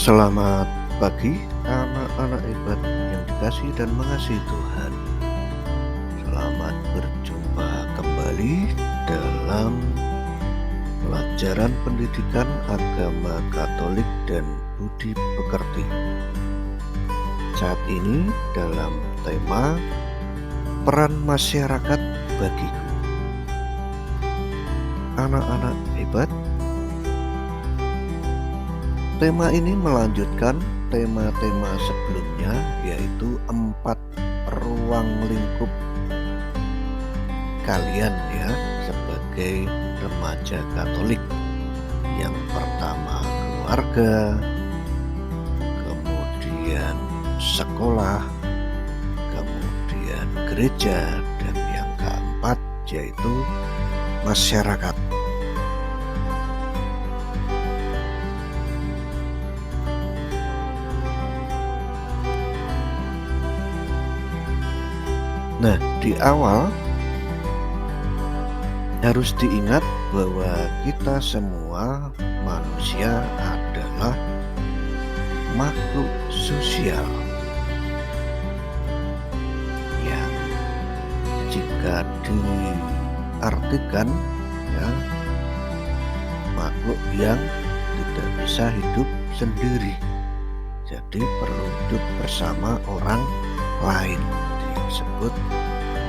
Selamat pagi anak-anak hebat yang dikasihi dan mengasihi Tuhan. Selamat berjumpa kembali dalam pelajaran pendidikan agama Katolik dan Budi Pekerti. Saat ini dalam tema peran masyarakat bagiku. Anak-anak hebat, tema ini melanjutkan tema-tema sebelumnya, yaitu 4 ruang lingkup kalian ya sebagai remaja Katolik. Yang pertama keluarga, kemudian sekolah, kemudian gereja, dan yang keempat yaitu masyarakat. Nah, di awal harus diingat bahwa kita semua manusia adalah makhluk sosial yang jika diartikan ya makhluk yang tidak bisa hidup sendiri, jadi perlu hidup bersama orang lain, disebut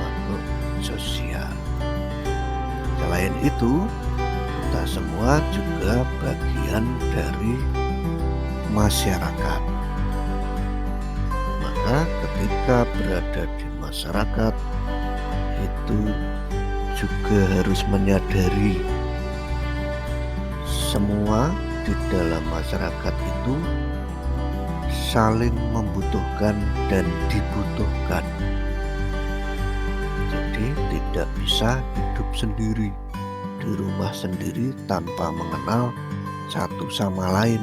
makhluk sosial. Selain itu, kita semua juga bagian dari masyarakat. Maka ketika berada di masyarakat itu juga harus menyadari semua di dalam masyarakat itu saling membutuhkan dan dibutuhkan. Jadi tidak bisa hidup sendiri di rumah sendiri tanpa mengenal satu sama lain,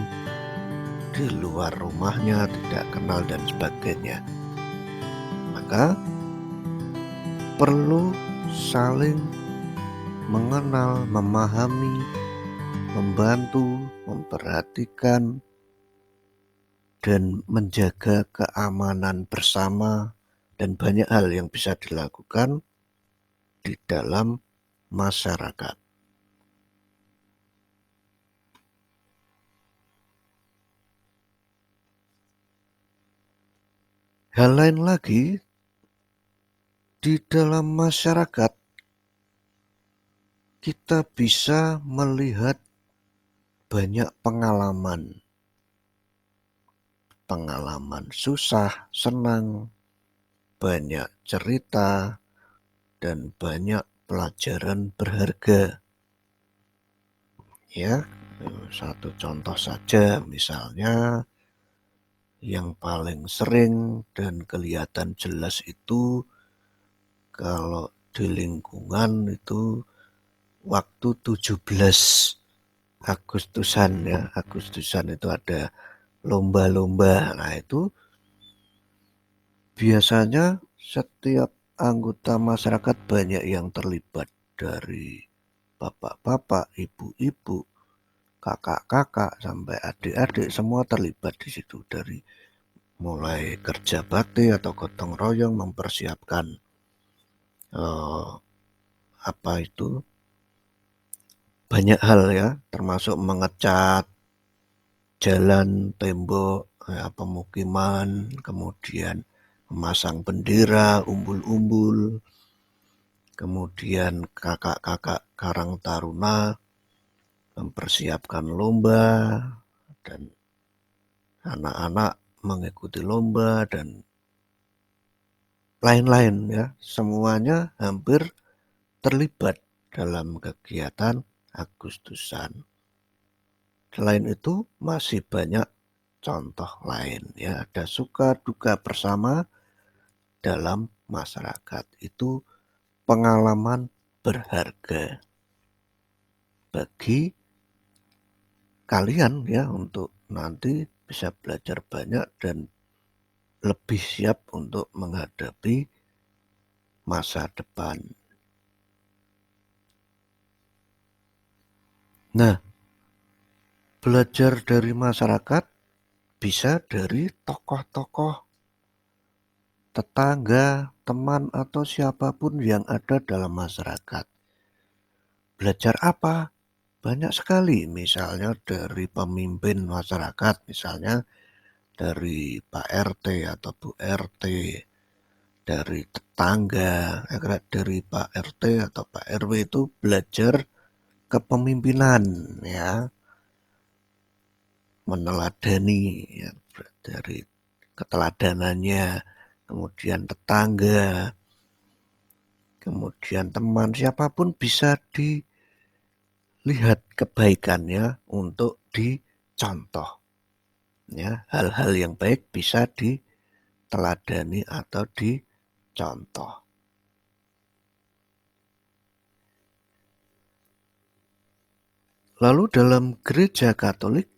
di luar rumahnya tidak kenal dan sebagainya. Maka perlu saling mengenal, memahami, membantu, memperhatikan, dan menjaga keamanan bersama, dan banyak hal yang bisa dilakukan di dalam masyarakat. Hal lain lagi, di dalam masyarakat kita bisa melihat banyak pengalaman susah, senang, banyak cerita, dan banyak pelajaran berharga. Ya, satu contoh saja, misalnya yang paling sering dan kelihatan jelas itu kalau di lingkungan itu waktu 17 Agustusan ya, Agustusan itu ada lomba-lomba. Nah, itu biasanya setiap anggota masyarakat banyak yang terlibat, dari bapak-bapak, ibu-ibu, kakak-kakak, sampai adik-adik, semua terlibat di situ, dari mulai kerja bakti atau gotong royong mempersiapkan banyak hal ya, termasuk mengecat jalan, tembok, pemukiman, kemudian memasang bendera, umbul-umbul, kemudian kakak-kakak Karang Taruna mempersiapkan lomba, dan anak-anak mengikuti lomba, dan lain-lain ya. Semuanya hampir terlibat dalam kegiatan Agustusan. Selain itu masih banyak contoh lain ya, ada suka duka bersama dalam masyarakat. Itu pengalaman berharga bagi kalian ya, untuk nanti bisa belajar banyak dan lebih siap untuk menghadapi masa depan. Nah, belajar dari masyarakat bisa dari tokoh-tokoh tetangga, teman, atau siapapun yang ada dalam masyarakat. Belajar apa? Banyak sekali, misalnya dari pemimpin masyarakat, misalnya dari Pak RT atau Bu RT, dari tetangga, dari Pak RT atau Pak RW itu belajar kepemimpinan, ya, meneladani, ya, dari keteladanannya, kemudian tetangga, kemudian teman, siapapun bisa dilihat kebaikannya untuk dicontoh. Ya, hal-hal yang baik bisa diteladani atau dicontoh. Lalu dalam gereja Katolik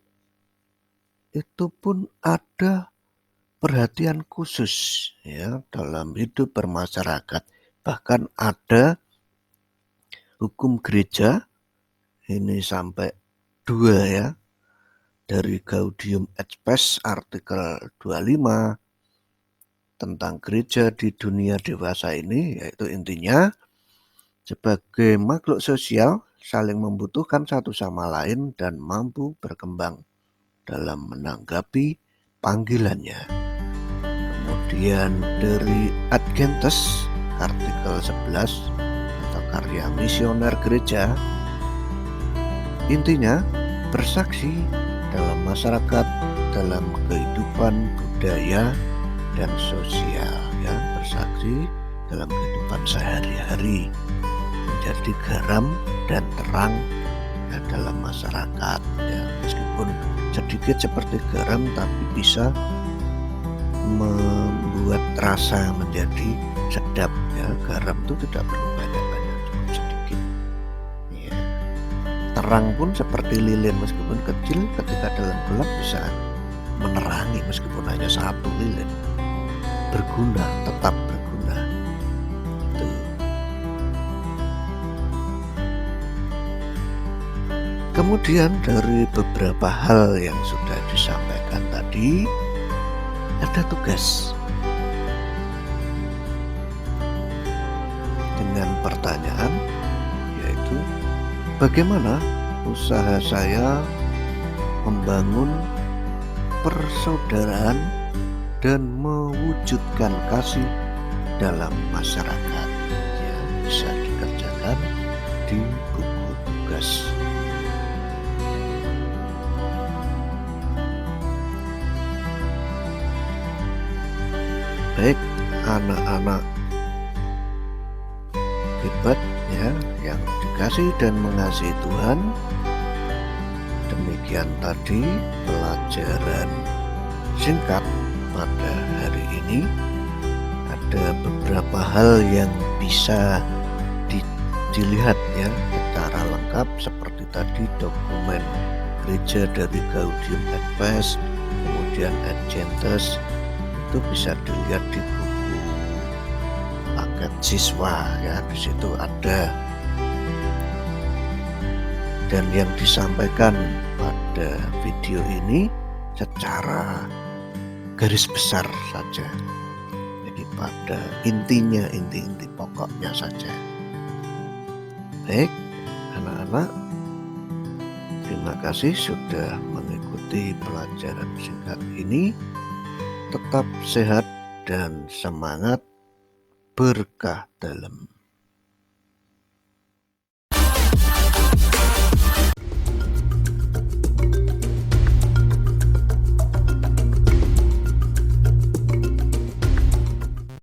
itu pun ada perhatian khusus, ya, dalam hidup bermasyarakat. Bahkan ada hukum gereja, ini sampai 2 ya, dari Gaudium et Spes artikel 25 tentang gereja di dunia dewasa ini, yaitu intinya sebagai makhluk sosial saling membutuhkan satu sama lain dan mampu berkembang dalam menanggapi panggilannya. Kemudian dari Ad Gentes artikel 11 atau karya misioner gereja, intinya bersaksi dalam masyarakat, dalam kehidupan budaya dan sosial, ya, bersaksi dalam kehidupan sehari-hari, menjadi garam dan terang, ya, dalam masyarakat, ya, meskipun sedikit seperti garam tapi bisa membuat rasa menjadi sedap, ya. Garam itu tidak perlu banyak-banyak, cukup sedikit, ya. Terang pun seperti lilin, meskipun kecil, ketika dalam gelap bisa menerangi meskipun hanya satu lilin. Berguna, tetap berguna. Itu. Kemudian dari beberapa hal yang sudah disampaikan tadi, ada tugas dengan pertanyaan, yaitu bagaimana usaha saya membangun persaudaraan dan mewujudkan kasih dalam masyarakat, ya, bisa dikerjakan di buku tugas. Baik anak-anak hebat, ya, yang dikasih dan mengasihi Tuhan, demikian tadi pelajaran singkat pada hari ini. Ada beberapa hal yang bisa dilihat, ya, secara lengkap, seperti tadi dokumen gereja dari Gaudium et Spes, kemudian Ad Gentes, itu bisa dilihat di buku paket siswa, ya, di situ ada. Dan yang disampaikan pada video ini secara garis besar saja, jadi pada intinya, inti-inti pokoknya saja. Baik anak-anak, terima kasih sudah mengikuti pelajaran singkat ini. Tetap sehat dan semangat, berkah dalam.